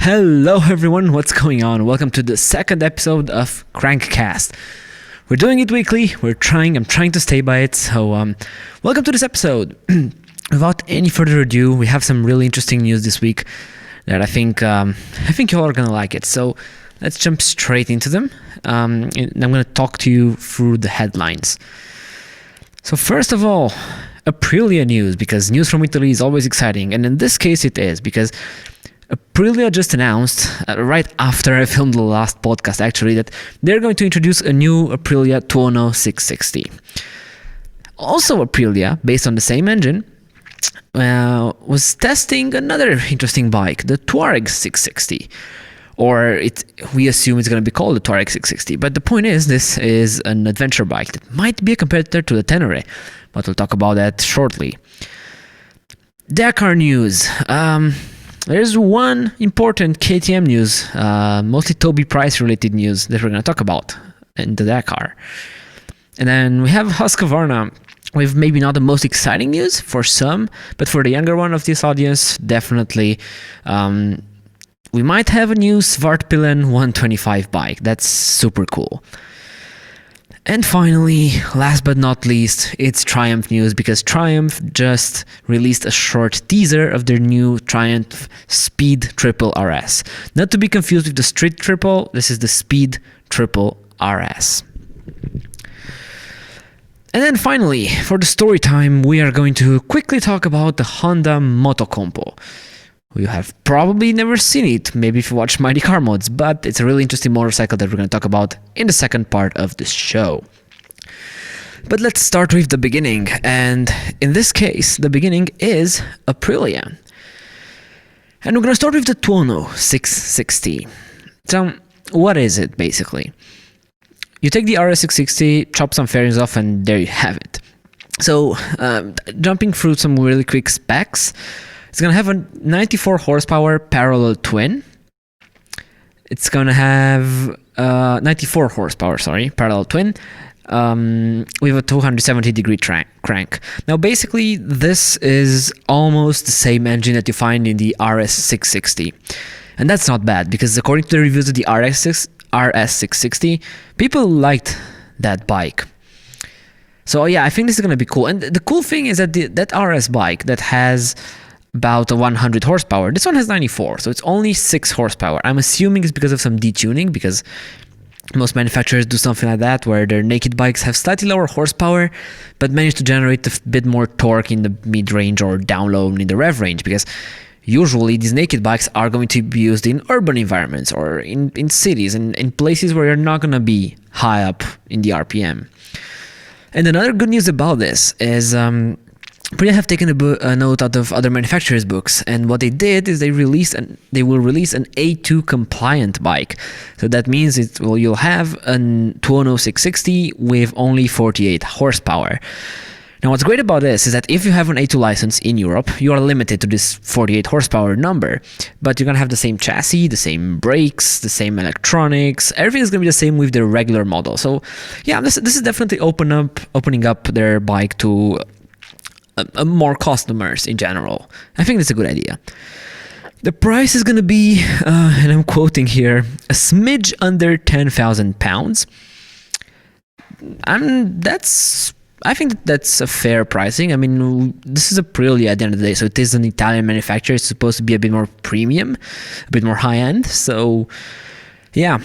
Hello everyone, what's going on? Welcome to the second episode of KRANKCast. We're doing it weekly, I'm trying to stay by it, so welcome to this episode. Without any further ado, we have some really interesting news this week that I think you all are gonna like it. So let's jump straight into them, and I'm gonna talk to you through the headlines. So first of all, Aprilia news, because news from Italy is always exciting, and in this case it is, because Aprilia just announced, right after I filmed the last podcast actually, that they're going to introduce a new Aprilia Tuono 660. Also Aprilia, based on the same engine, was testing another interesting bike, the Touareg 660. Or we assume it's going to be called the Touareg 660. But the point is, this is an adventure bike that might be a competitor to the Tenere, but we'll talk about that shortly. Dakar news. There's one important KTM news, mostly Toby Price related news that we're going to talk about in the Dakar. And then we have Husqvarna with maybe not the most exciting news for some, but for the younger one of this audience, definitely. We might have a new Svartpilen 125 bike. That's super cool. And finally, last but not least, it's Triumph news, because Triumph just released a short teaser of their new Triumph Speed Triple RS. Not to be confused with the Street Triple, this is the Speed Triple RS. And then finally, for the story time, we are going to quickly talk about the Honda Motocompo. You have probably never seen it, maybe if you watch Mighty Car Mods, but it's a really interesting motorcycle that we're going to talk about in the second part of the show. But let's start with the beginning, and in this case, the beginning is Aprilia. And we're going to start with the Tuono 660. So, what is it, basically? You take the RS660, chop some fairings off, and there you have it. So, jumping through some really quick specs, it's going to have a 94 horsepower parallel twin. It's going to have 94 horsepower, parallel twin, with a 270 degree crank. Now, basically, this is almost the same engine that you find in the RS660. And that's not bad, because according to the reviews of the RS660, people liked that bike. So yeah, I think this is going to be cool. And the cool thing is that that RS bike that has about 100 horsepower. This one has 94, so it's only 6 horsepower. I'm assuming it's because of some detuning, because most manufacturers do something like that, where their naked bikes have slightly lower horsepower, but manage to generate a bit more torque in the mid-range or down low in the rev range, because usually these naked bikes are going to be used in urban environments or in cities and in places where you're not going to be high up in the RPM. And another good news about this is Aprilia have taken a note out of other manufacturers' books, and what they did is they will release an e02 compliant bike. So that means you'll have a Tuono 660 with only 48 horsepower. Now, what's great about this is that if you have an A2 license in Europe, you are limited to this 48 horsepower number, but you're gonna have the same chassis, the same brakes, the same electronics. Everything is gonna be the same with the regular model. So yeah, this is definitely opening up their bike to more customers in general. I think that's a good idea. The price is going to be, and I'm quoting here, a smidge under £10,000. I think that's a fair pricing. I mean, this is Aprilia at the end of the day, so it is an Italian manufacturer. It's supposed to be a bit more premium, a bit more high end. So yeah,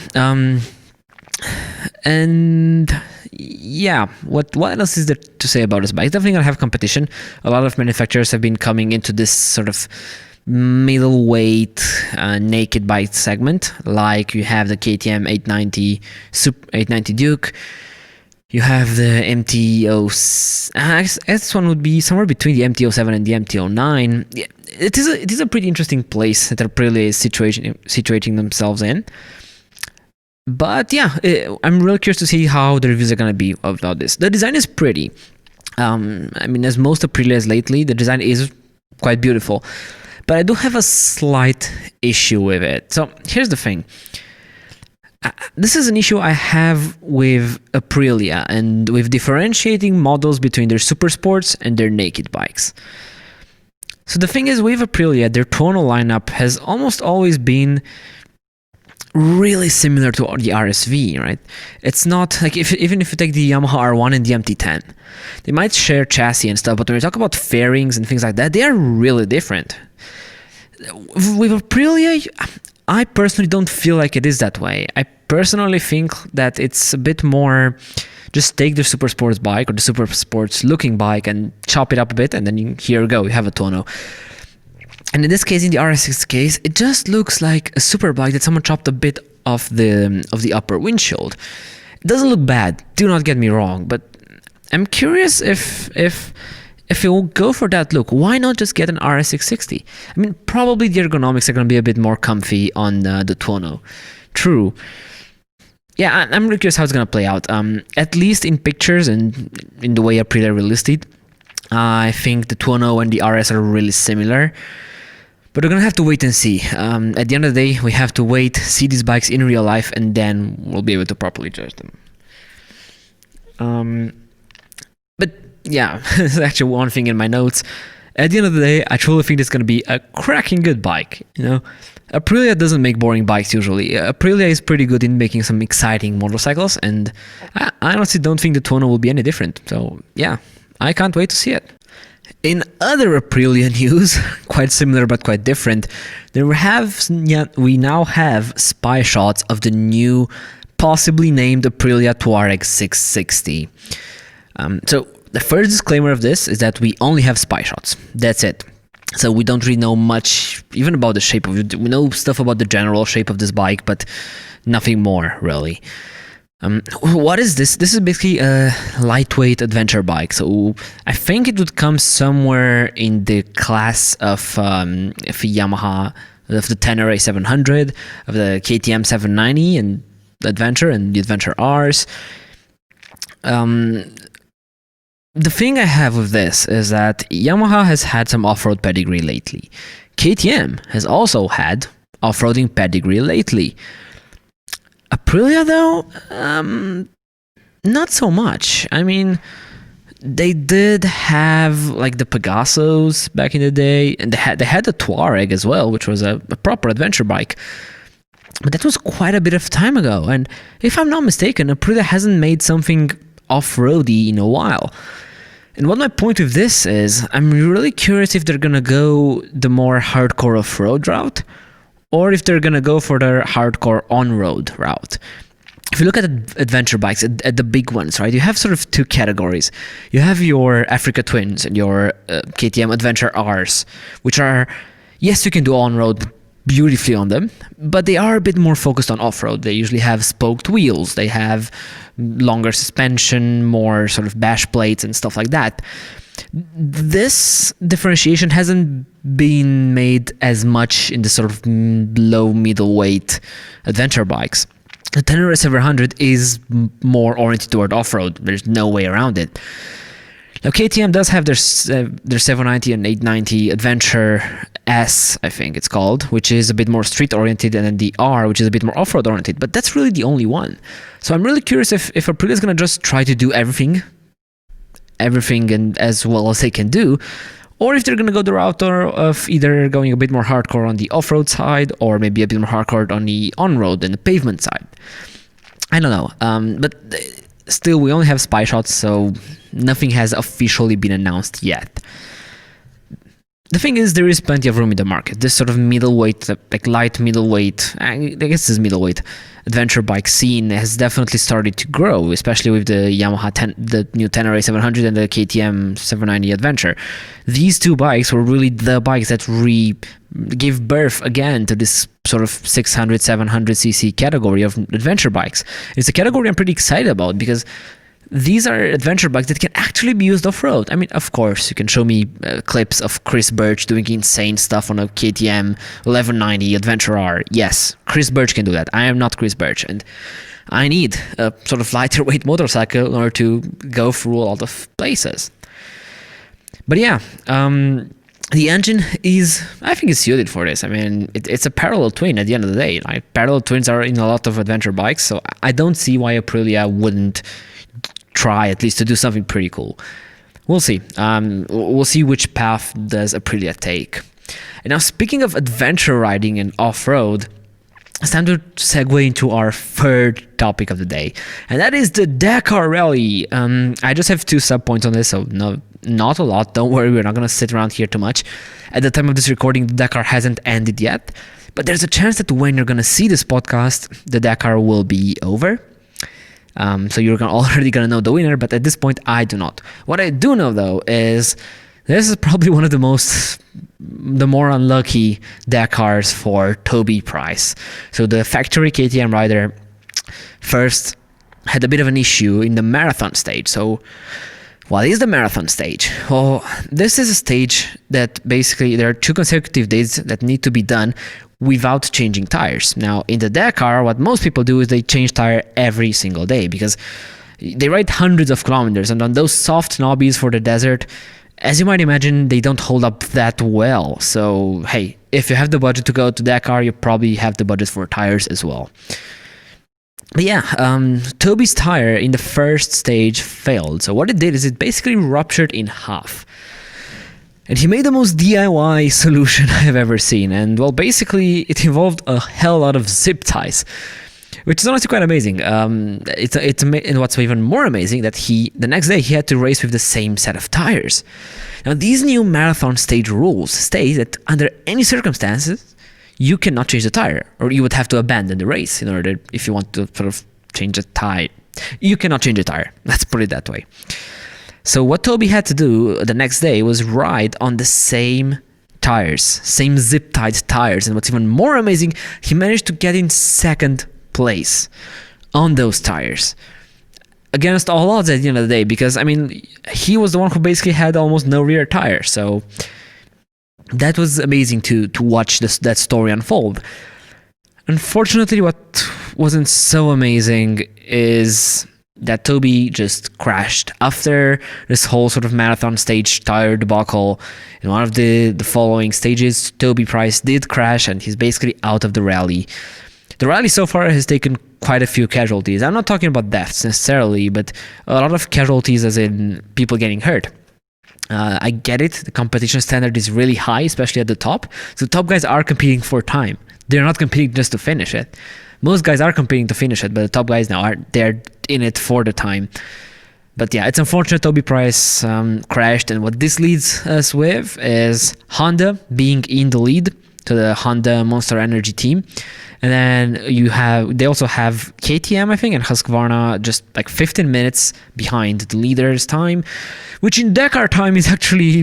and yeah, what else is there to say about this bike? It's definitely going to have competition. A lot of manufacturers have been coming into this sort of middleweight naked bike segment. Like you have the KTM 890 Duke. You have the MT-07. This one would be somewhere between the MT-07 and the MT-09. It is a pretty interesting place that Aprilia is situating themselves in. But yeah, I'm really curious to see how the reviews are going to be about this. The design is pretty. I mean, as most Aprilias lately, the design is quite beautiful. But I do have a slight issue with it. So here's the thing. This is an issue I have with Aprilia and with differentiating models between their super sports and their naked bikes. So the thing is, with Aprilia, their Tuono lineup has almost always been really similar to the RSV, right? It's not like even if you take the Yamaha R1 and the MT10, they might share chassis and stuff, but when you talk about fairings and things like that, they are really different. With Aprilia, I personally don't feel like it is that way. I personally think that it's a bit more just take the super sports bike or the super sports looking bike and chop it up a bit, and then here you go, you have a Tuono. And in this case, in the RS6 case, it just looks like a super bike that someone chopped a bit of the upper windshield. It doesn't look bad, do not get me wrong, but I'm curious if you'll go for that look, why not just get an RS660? I mean, probably the ergonomics are going to be a bit more comfy on the Tuono. True. Yeah, I'm really curious how it's going to play out. At least in pictures and in the way Aprilia released it, I think the Tuono and the RS are really similar. But we're going to have to wait and see. At the end of the day, we have to wait, see these bikes in real life, and then we'll be able to properly judge them. But yeah, there's actually one thing in my notes. At the end of the day, I truly think it's going to be a cracking good bike. You know, Aprilia doesn't make boring bikes usually. Aprilia is pretty good in making some exciting motorcycles, and I honestly don't think the Tuono will be any different. So yeah, I can't wait to see it. In other Aprilia news, quite similar but quite different, we now have spy shots of the new, possibly named Aprilia Touareg 660. So the first disclaimer of this is that we only have spy shots. That's it. So we don't really know much, even about the shape of it. We know stuff about the general shape of this bike, but nothing more really. What is this? This is basically a lightweight adventure bike. So I think it would come somewhere in the class of Yamaha, of the Tenere 700, of the KTM 790 and the Adventure and the Adventure Rs. The thing I have with this is that Yamaha has had some off-road pedigree lately. KTM has also had off-roading pedigree lately. Aprilia, though, not so much. I mean, they did have like the Pegasos back in the day, and they had the Touareg as well, which was a proper adventure bike. But that was quite a bit of time ago, and if I'm not mistaken, Aprilia hasn't made something off-roady in a while. And what my point with this is, I'm really curious if they're gonna go the more hardcore off-road route, or if they're going to go for their hardcore on-road route. If you look at adventure bikes, at the big ones, right, you have sort of two categories. You have your Africa Twins and your KTM Adventure Rs, which are, yes, you can do on-road beautifully on them, but they are a bit more focused on off-road. They usually have spoked wheels. They have longer suspension, more sort of bash plates and stuff like that. This differentiation hasn't been made as much in the sort of low middleweight adventure bikes. The Tenere 700 is more oriented toward off-road. There's no way around it. Now KTM does have their 790 and 890 Adventure S, I think it's called, which is a bit more street oriented, and then the R, which is a bit more off-road oriented. But that's really the only one. So I'm really curious if Aprilia is going to just try to do everything and as well as they can do, or if they're going to go the route of either going a bit more hardcore on the off-road side, or maybe a bit more hardcore on the on-road and the pavement side. I don't know, but still we only have spy shots, so nothing has officially been announced yet. The thing is, there is plenty of room in the market. This sort of middleweight, like light middleweight, I guess this middleweight adventure bike scene has definitely started to grow, especially with the Yamaha the new Tenere 700 and the KTM 790 Adventure. These two bikes were really the bikes that gave birth again to this sort of 600, 700cc category of adventure bikes. It's a category I'm pretty excited about because these are adventure bikes that can actually be used off-road. I mean, of course, you can show me clips of Chris Birch doing insane stuff on a KTM 1190 Adventure R. Yes, Chris Birch can do that. I am not Chris Birch, and I need a sort of lighter weight motorcycle in order to go through a lot of places. But yeah, the engine I think is suited for this. I mean, it's a parallel twin at the end of the day. Like, parallel twins are in a lot of adventure bikes, so I don't see why Aprilia wouldn't try at least to do something pretty cool. We'll see. We'll see which path does Aprilia take. And now, speaking of adventure riding and off-road, it's time to segue into our third topic of the day, and that is the Dakar Rally. I just have 2 subpoints on this, so not a lot. Don't worry, we're not going to sit around here too much. At the time of this recording, the Dakar hasn't ended yet, but there's a chance that when you're going to see this podcast, the Dakar will be over. So you're already going to know the winner, but at this point, I do not. What I do know, though, is this is probably one of the more unlucky Dakars for Toby Price. So the factory KTM rider first had a bit of an issue in the marathon stage. So what is the marathon stage? Well, this is a stage that basically there are 2 consecutive days that need to be done without changing tires. Now, in the Dakar, what most people do is they change tire every single day because they ride hundreds of kilometers, and on those soft knobbies for the desert, as you might imagine, they don't hold up that well. So, hey, if you have the budget to go to Dakar, you probably have the budget for tires as well. But yeah, Toby's tire in the first stage failed. So what it did is it basically ruptured in half. And he made the most DIY solution I have ever seen. And well, basically, it involved a hell lot of zip ties, which is honestly quite amazing. And what's even more amazing that the next day he had to race with the same set of tires. Now, these new marathon stage rules state that under any circumstances, you cannot change the tire, or you would have to abandon the race in order, if you want to sort of change the tire. You cannot change the tire. Let's put it that way. So what Toby had to do the next day was ride on the same tires, same zip-tied tires. And what's even more amazing, he managed to get in second place on those tires against all odds at the end of the day, because I mean he was the one who basically had almost no rear tire. So that was amazing to watch that story unfold. Unfortunately, what wasn't so amazing is that Toby just crashed after this whole sort of marathon stage tire debacle. In one of the following stages, Toby Price did crash, and he's basically out of the rally. The rally so far has taken quite a few casualties. I'm not talking about deaths necessarily, but a lot of casualties as in people getting hurt. I get it. The competition standard is really high, especially at the top. So top guys are competing for time. They're not competing just to finish it. Most guys are competing to finish it, but the top guys now they're in it for the time. But yeah, it's unfortunate Toby Price crashed, and what this leads us with is Honda being in the lead to the Honda Monster Energy team. And then they also have KTM, I think, and Husqvarna just like 15 minutes behind the leader's time, which in Dakar time is actually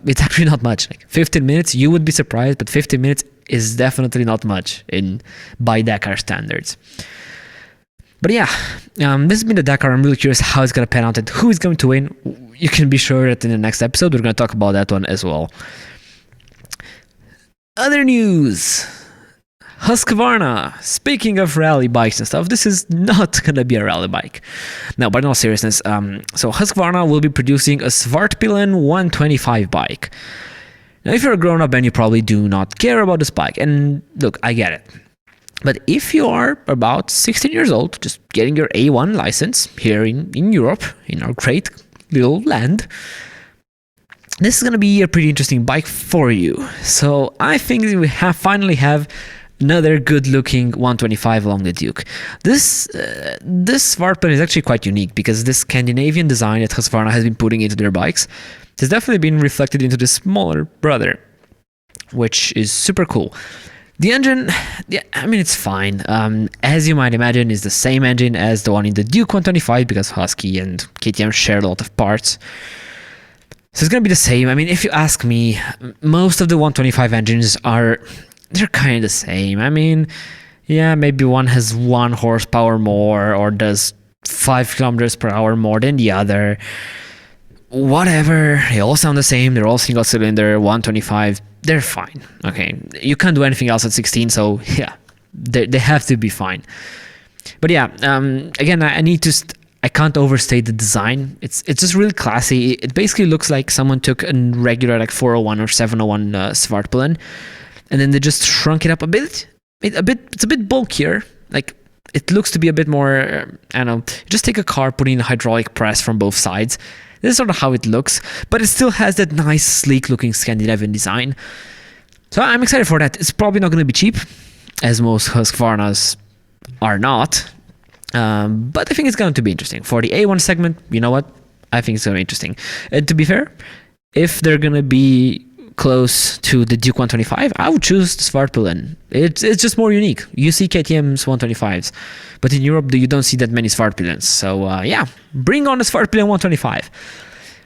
it's actually not much. Like 15 minutes, you would be surprised, but 15 minutes is definitely not much by Dakar standards. But yeah, this has been the Dakar. I'm really curious how it's going to pan out and who is going to win. You can be sure that in the next episode, we're going to talk about that one as well. Other news. Husqvarna. Speaking of rally bikes and stuff, this is not going to be a rally bike. No, but in all seriousness, so Husqvarna will be producing a Svartpilen 125 bike. Now, if you're a grown-up and you probably do not care about this bike, and look, I get it. But if you are about 16 years old, just getting your A1 license here in Europe, in our great little land, this is going to be a pretty interesting bike for you. So I think we finally have another good-looking 125 along the Duke. This Svartpilen is actually quite unique because this Scandinavian design that Husqvarna has been putting into their bikes has definitely been reflected into the smaller brother, which is super cool. The engine, yeah, I mean, it's fine. As you might imagine, is the same engine as the one in the Duke 125 because Husky and KTM share a lot of parts. So it's going to be the same. I mean, if you ask me, most of the 125 engines they're kind of the same. I mean, yeah, maybe one has 1 horsepower more or does 5 kilometers per hour more than the other. Whatever, they all sound the same. They're all single cylinder, 125. They're fine. Okay, you can't do anything else at 16, so yeah, they have to be fine. But yeah, again, I can't overstate the design. It's just really classy. It basically looks like someone took a regular like 401 or 701 Svartpilen, and then they just shrunk it up a bit. It's a bit bulkier. Like it looks to be a bit more. I don't know. Just take a car, put in a hydraulic press from both sides. This is sort of how it looks, but it still has that nice, sleek-looking Scandinavian design. So I'm excited for that. It's probably not going to be cheap, as most Husqvarnas are not. But I think it's going to be interesting. For the A1 segment, you know what? I think it's going to be interesting. To be fair, if they're going to be close to the Duke 125, I would choose the Svartpilen. It's just more unique. You see KTM's 125s, but in Europe you don't see that many Svartpilens. So yeah, bring on the Svartpilen 125.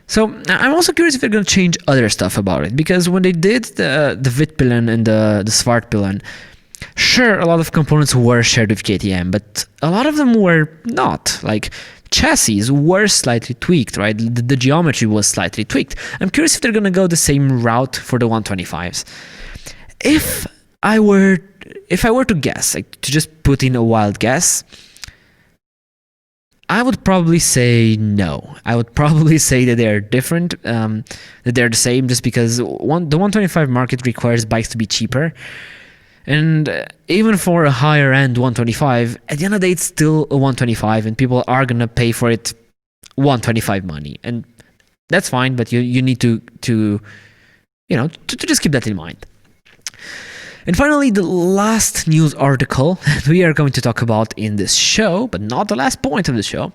So I'm also curious if they're going to change other stuff about it, because when they did the Vitpilen and the Svartpilen, sure, a lot of components were shared with KTM, but a lot of them were not. Like, chassis were slightly tweaked, right? The geometry was slightly tweaked. I'm curious if they're going to go the same route for the 125s. If I were to guess, like, to just put in a wild guess, I would probably say no. I would probably say that they're different, that they're the same, just because the 125 market requires bikes to be cheaper. And even for a higher end 125, at the end of the day, it's still a 125, and people are gonna pay for it 125 money, and that's fine. But you need to just keep that in mind. And finally, the last news article that we are going to talk about in this show, but not the last point of the show,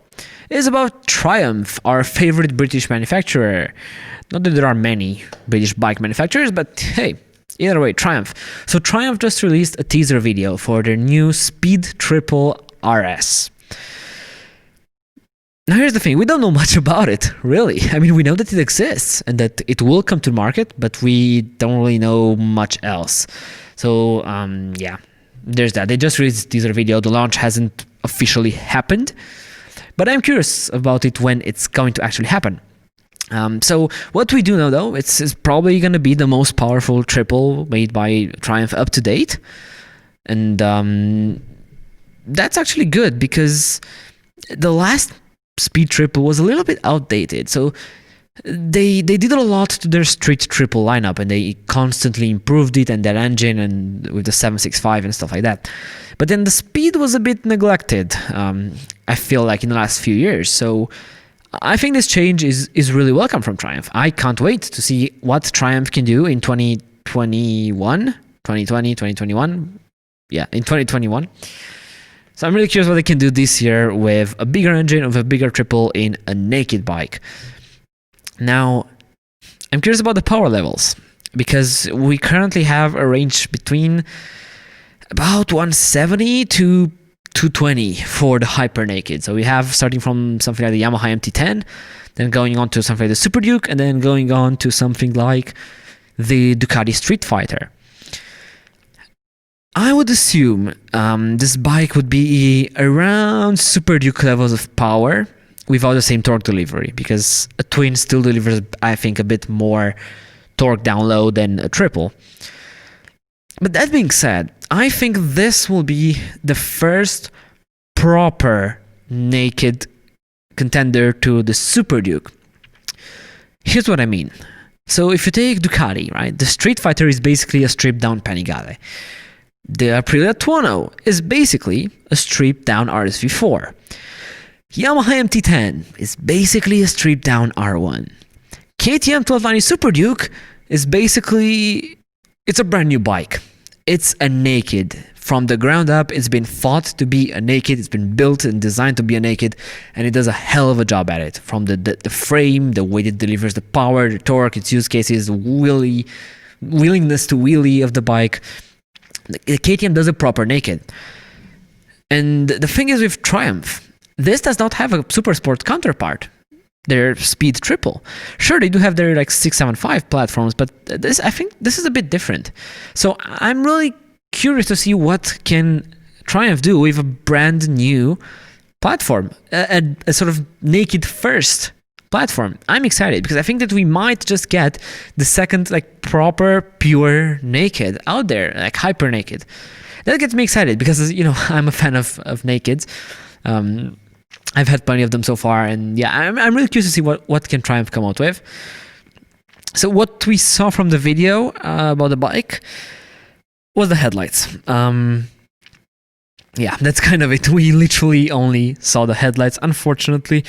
is about Triumph, our favorite British manufacturer. Not that there are many British bike manufacturers, but hey, either way, Triumph. So Triumph just released a teaser video for their new Speed Triple RS. Now here's the thing, we don't know much about it, really. I mean, we know that it exists and that it will come to market, but we don't really know much else. So yeah, there's that. They just released a teaser video. The launch hasn't officially happened, but I'm curious about it when it's going to actually happen. So what we do know, though, it's probably going to be the most powerful triple made by Triumph up to date. And that's actually good, because the last Speed Triple was a little bit outdated. So they did a lot to their street triple lineup, and they constantly improved it and their engine, and with the 765 and stuff like that. But then the speed was a bit neglected, I feel like, in the last few years. So I think this change is really welcome from Triumph. I can't wait to see what Triumph can do in 2021. Yeah, in 2021. So I'm really curious what they can do this year with a bigger engine, with a bigger triple in a naked bike. Now, I'm curious about the power levels, because we currently have a range between about 170 to 220 for the hyper naked. So we have starting from something like the Yamaha MT-10, then going on to something like the Super Duke, and then going on to something like the Ducati Street Fighter. I would assume this bike would be around Super Duke levels of power without the same torque delivery, because a twin still delivers, I think, a bit more torque down low than a triple. But that being said, I think this will be the first proper naked contender to the Super Duke. Here's what I mean. So if you take Ducati, right, the Street Fighter is basically a stripped down Panigale. The Aprilia Tuono is basically a stripped down RSV4. Yamaha MT-10 is basically a stripped down R1. KTM 1290 Super Duke is basically, it's a brand new bike. It's a naked. From the ground up, it's been thought to be a naked. It's been built and designed to be a naked, and it does a hell of a job at it. From the frame, the way it delivers the power, the torque, its use cases, the willingness to wheelie of the bike. The KTM does a proper naked. And the thing is with Triumph, this does not have a super sport counterpart. Their Speed Triple. Sure, they do have their like 675 platforms, but this, I think this is a bit different. So I'm really curious to see what can Triumph do with a brand new platform, a sort of naked first platform. I'm excited because I think that we might just get the second like proper pure naked out there, like hyper naked. That gets me excited because, you know, I'm a fan of nakeds. I've had plenty of them so far, and yeah, I'm really curious to see what can Triumph come out with. So what we saw from the video about the bike was the headlights. Yeah, that's kind of it. We literally only saw the headlights, unfortunately.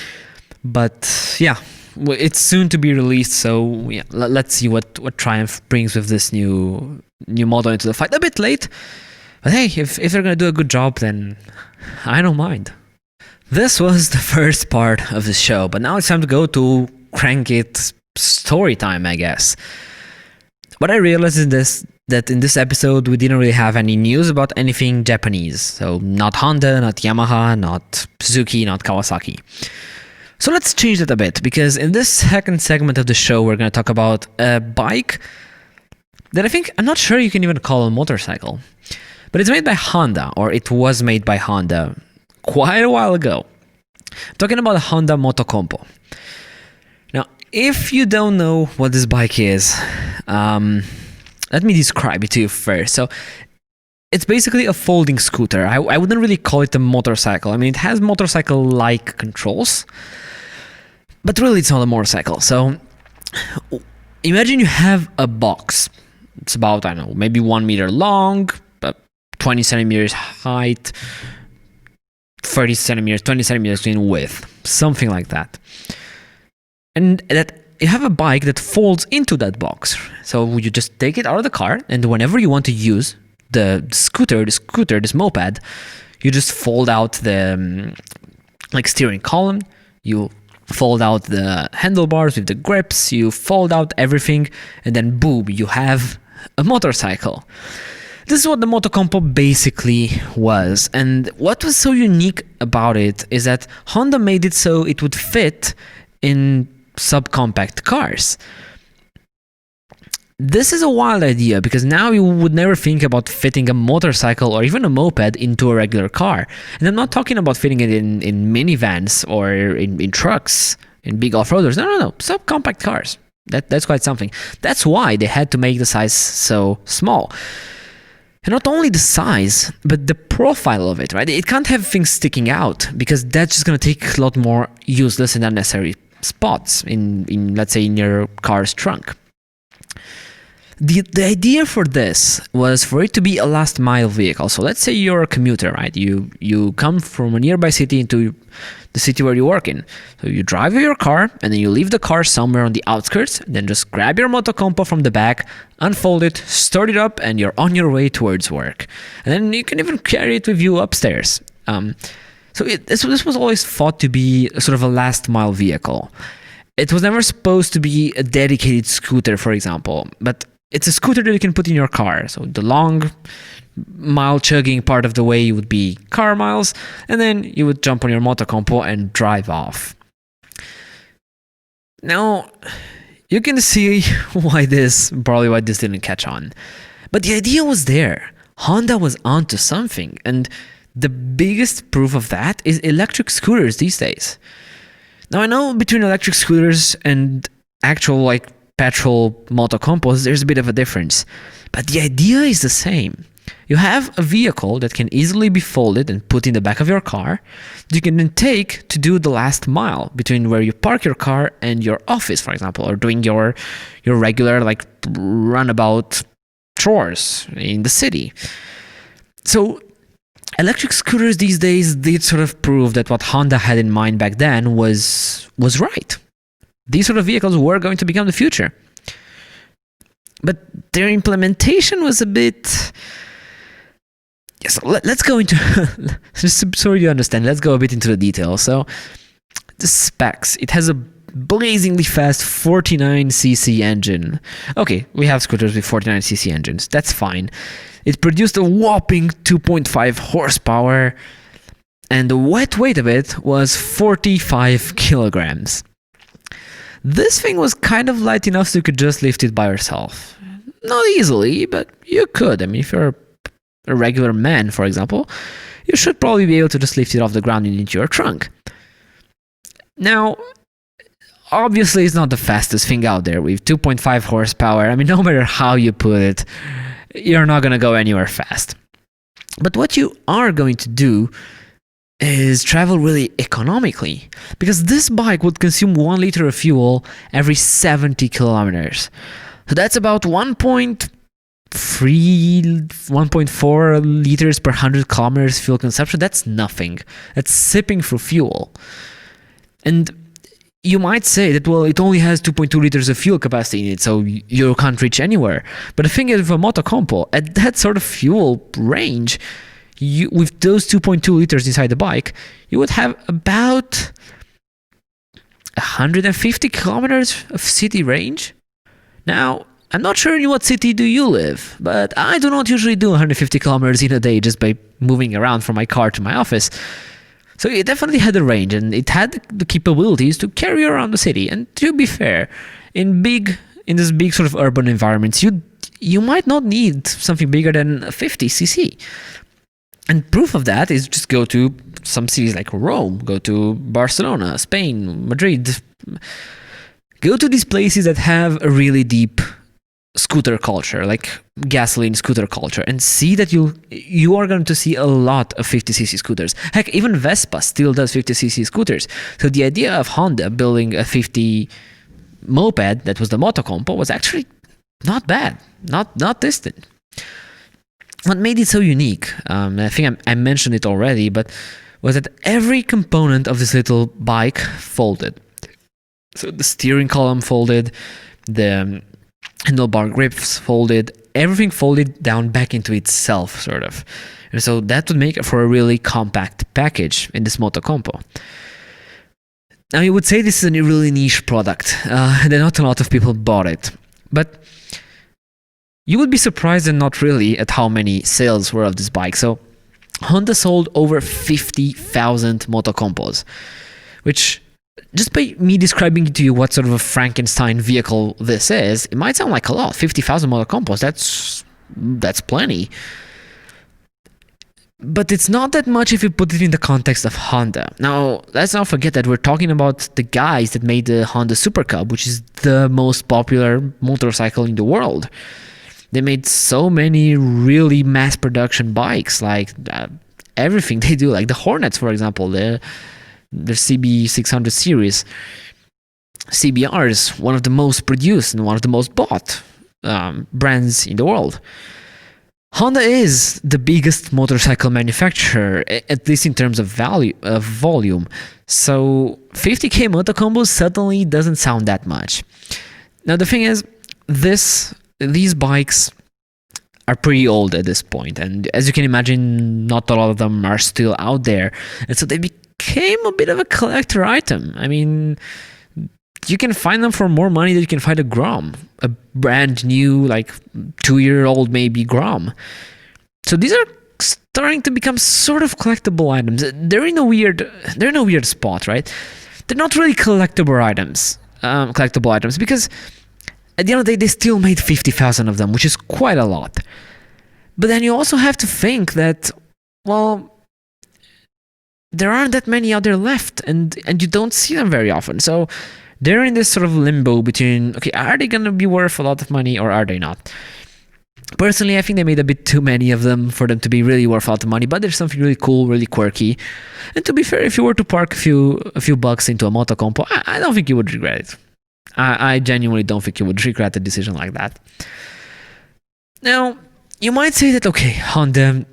But yeah, it's soon to be released, so yeah, let's see what Triumph brings with this new model into the fight. A bit late, but hey, if they're gonna do a good job, then I don't mind. This was the first part of the show, but now it's time to go to Crank It story time, I guess. What I realized is that in this episode we didn't really have any news about anything Japanese. So not Honda, not Yamaha, not Suzuki, not Kawasaki. So let's change that a bit, because in this second segment of the show we're going to talk about a bike that I'm not sure you can even call a motorcycle. But it's made by Honda, or it was made by Honda quite a while ago. I'm talking about the Honda Motocompo. Now, if you don't know what this bike is, let me describe it to you first. So, it's basically a folding scooter. I wouldn't really call it a motorcycle. I mean, it has motorcycle-like controls, but really it's not a motorcycle. So, imagine you have a box. It's about, I don't know, maybe 1 meter long, 20 centimeters height, 30 centimeters, 20 centimeters in width, something like that. And that you have a bike that folds into that box. So you just take it out of the car, and whenever you want to use the scooter, this moped, you just fold out the steering column, you fold out the handlebars with the grips, you fold out everything, and then boom, you have a motorcycle. This is what the Motocompo basically was, and what was so unique about it is that Honda made it so it would fit in subcompact cars. This is a wild idea, because now you would never think about fitting a motorcycle or even a moped into a regular car. And I'm not talking about fitting it in minivans or in trucks, in big off-roaders. No. Subcompact cars. That's quite something. That's why they had to make the size so small. And not only the size, but the profile of it, right? It can't have things sticking out, because that's just going to take a lot more useless and unnecessary spots in let's say, in your car's trunk. The idea for this was for it to be a last mile vehicle. So let's say you're a commuter, right? You come from a nearby city into the city where you work in. So you drive your car, and then you leave the car somewhere on the outskirts, and then just grab your Motocompo from the back, unfold it, start it up, and you're on your way towards work. And then you can even carry it with you upstairs. So this was always thought to be sort of a last mile vehicle. It was never supposed to be a dedicated scooter, for example, but it's a scooter that you can put in your car. So the long mile chugging part of the way would be car miles, and then you would jump on your Motocompo and drive off. Now, you can see why this didn't catch on. But the idea was there. Honda was onto something, and the biggest proof of that is electric scooters these days. Now, I know between electric scooters and actual petrol Motocompos, there's a bit of a difference, but the idea is the same. You have a vehicle that can easily be folded and put in the back of your car. You can then take to do the last mile between where you park your car and your office, for example, or doing your regular runabout chores in the city. So electric scooters these days did sort of prove that what Honda had in mind back then was right. These sort of vehicles were going to become the future. But their implementation was a bit... Yes, let's go into... just so you understand, let's go a bit into the details. So, the specs. It has a blazingly fast 49cc engine. Okay, we have scooters with 49cc engines. That's fine. It produced a whopping 2.5 horsepower, and the wet weight of it was 45 kilograms. This thing was kind of light enough so you could just lift it by yourself. Not easily, but you could. I mean, if you're a regular man, for example, you should probably be able to just lift it off the ground and into your trunk. Now, obviously it's not the fastest thing out there with 2.5 horsepower. I mean, no matter how you put it, you're not going to go anywhere fast. But what you are going to do is travel really economically, because this bike would consume 1 liter of fuel every 70 kilometers. So that's about 1.4 liters per 100 kilometers fuel consumption. That's nothing. That's sipping through fuel. And You might say that, well, it only has 2.2 liters of fuel capacity in it, so you can't reach anywhere. But the thing is, with a Motocompo, at that sort of fuel range, with those 2.2 liters inside the bike, you would have about 150 kilometers of city range. Now, I'm not sure in what city do you live, but I do not usually do 150 kilometers in a day just by moving around from my car to my office. So it definitely had a range, and it had the capabilities to carry around the city. And to be fair, in this big sort of urban environments, you might not need something bigger than 50cc. And proof of that is just go to some cities like Rome, go to Barcelona, Spain, Madrid. Go to these places that have a really deep scooter culture, like gasoline scooter culture, and see that you are going to see a lot of 50cc scooters. Heck, even Vespa still does 50cc scooters. So the idea of Honda building a 50 moped that was the Motocompo was actually not bad, not distant. What made it so unique, I think I mentioned it already, but was that every component of this little bike folded. So the steering column folded, the handlebar grips folded, everything folded down back into itself, sort of. And so that would make it for a really compact package in this Motocompo. Now you would say this is a really niche product, and not a lot of people bought it. But you would be surprised and not really at how many sales were of this bike. So Honda sold over 50,000 Motocompos, which, just by me describing to you what sort of a Frankenstein vehicle this is, it might sound like a lot. 50,000 Motocompos, that's plenty. But it's not that much if you put it in the context of Honda. Now, let's not forget that we're talking about the guys that made the Honda Super Cub, which is the most popular motorcycle in the world. They made so many really mass production bikes, like everything they do, like the Hornets, for example, the CB600 series. CBRs, one of the most produced and one of the most bought brands in the world. Honda is the biggest motorcycle manufacturer, at least in terms of volume. So 50k Motocompos suddenly doesn't sound that much. Now the thing is, these bikes are pretty old at this point, and as you can imagine, not a lot of them are still out there, and so they became a bit of a collector item. I mean, you can find them for more money than you can find a Grom, a brand new, like 2-year-old maybe Grom. So these are starting to become sort of collectible items. They're in a weird spot, right? They're not really collectible items because at the end of the day, they still made 50,000 of them, which is quite a lot. But then you also have to think that, well, there aren't that many out there left, and you don't see them very often. So they're in this sort of limbo between, okay, are they going to be worth a lot of money or are they not? Personally, I think they made a bit too many of them for them to be really worth a lot of money, but there's something really cool, really quirky. And to be fair, if you were to park a few bucks into a Motocompo, I don't think you would regret it. I genuinely don't think you would regret a decision like that. Now, you might say that, okay, Honda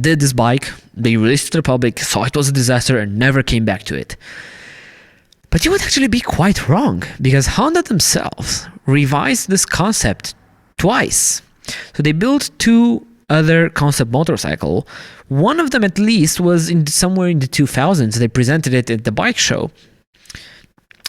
did this bike, they released it to the public, saw it was a disaster, and never came back to it. But you would actually be quite wrong, because Honda themselves revised this concept twice. So they built 2 other concept motorcycle. One of them at least was somewhere in the 2000s. They presented it at the bike show.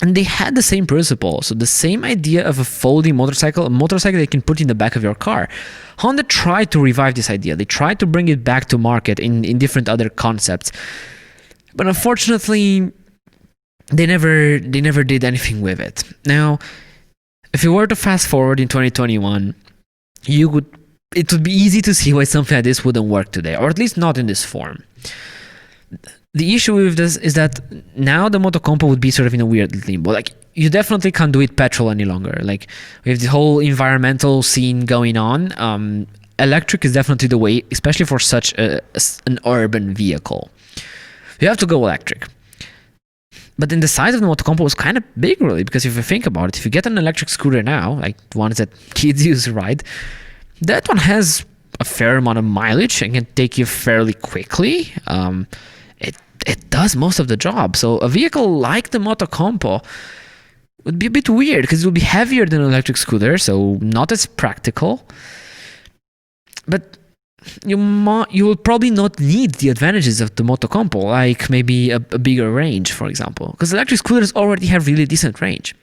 And they had the same principle, so the same idea of a folding motorcycle, a motorcycle that you can put in the back of your car. Honda tried to revive this idea. They tried to bring it back to market in different other concepts. But unfortunately, they never did anything with it. Now, if you were to fast forward in 2021, it would be easy to see why something like this wouldn't work today, or at least not in this form. The issue with this is that now the Motocompo would be sort of in a weird limbo. Like, you definitely can't do it petrol any longer. Like, we have the whole environmental scene going on. Electric is definitely the way, especially for such an urban vehicle. You have to go electric. But then the size of the Motocompo was kind of big, really, because if you think about it, if you get an electric scooter now, like the ones that kids use to ride, that one has a fair amount of mileage and can take you fairly quickly. It it does most of the job. So a vehicle like the Motocompo would be a bit weird because it will be heavier than an electric scooter, so not as practical. But you will probably not need the advantages of the Motocompo, like maybe a bigger range, for example, because electric scooters already have really decent range.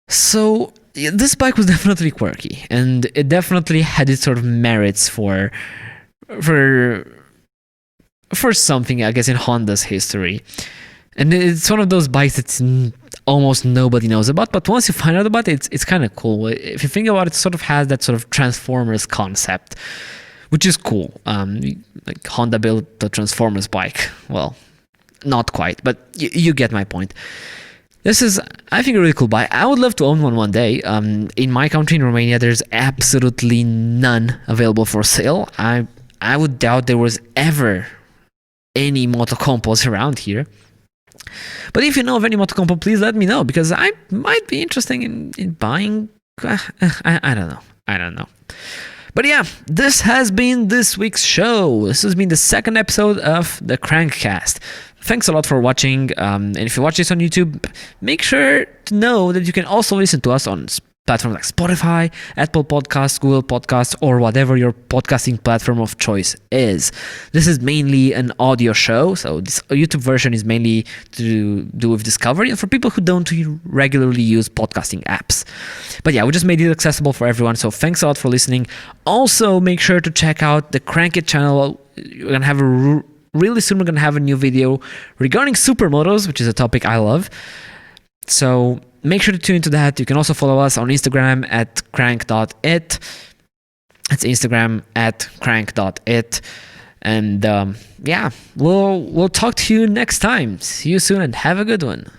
So this bike was definitely quirky, and it definitely had its sort of merits for something, I guess, in Honda's history. And it's one of those bikes that almost nobody knows about, but once you find out about it, it's kind of cool. If you think about it, it sort of has that sort of Transformers concept, which is cool. Like Honda built the Transformers bike. Well, not quite, but you get my point. This is, I think, a really cool bike. I would love to own one day. In my country, in Romania, there's absolutely none available for sale. I would doubt there was ever any Motocompos around here. But if you know of any Motocompo, please let me know, because I might be interested in buying. I don't know. But yeah, this has been this week's show. This has been the second episode of the KRANKCast. Thanks a lot for watching. And if you watch this on YouTube, make sure to know that you can also listen to us on platforms like Spotify, Apple Podcasts, Google Podcasts, or whatever your podcasting platform of choice is. This is mainly an audio show, so this YouTube version is mainly to do with discovery and for people who don't regularly use podcasting apps. But yeah, we just made it accessible for everyone, so thanks a lot for listening. Also, make sure to check out the Crank It channel. We're going to have really soon we're going to have a new video regarding supermotos, which is a topic I love. So make sure to tune into that. You can also follow us on Instagram at crank.it. That's Instagram at crank.it. And yeah, we'll talk to you next time. See you soon and have a good one.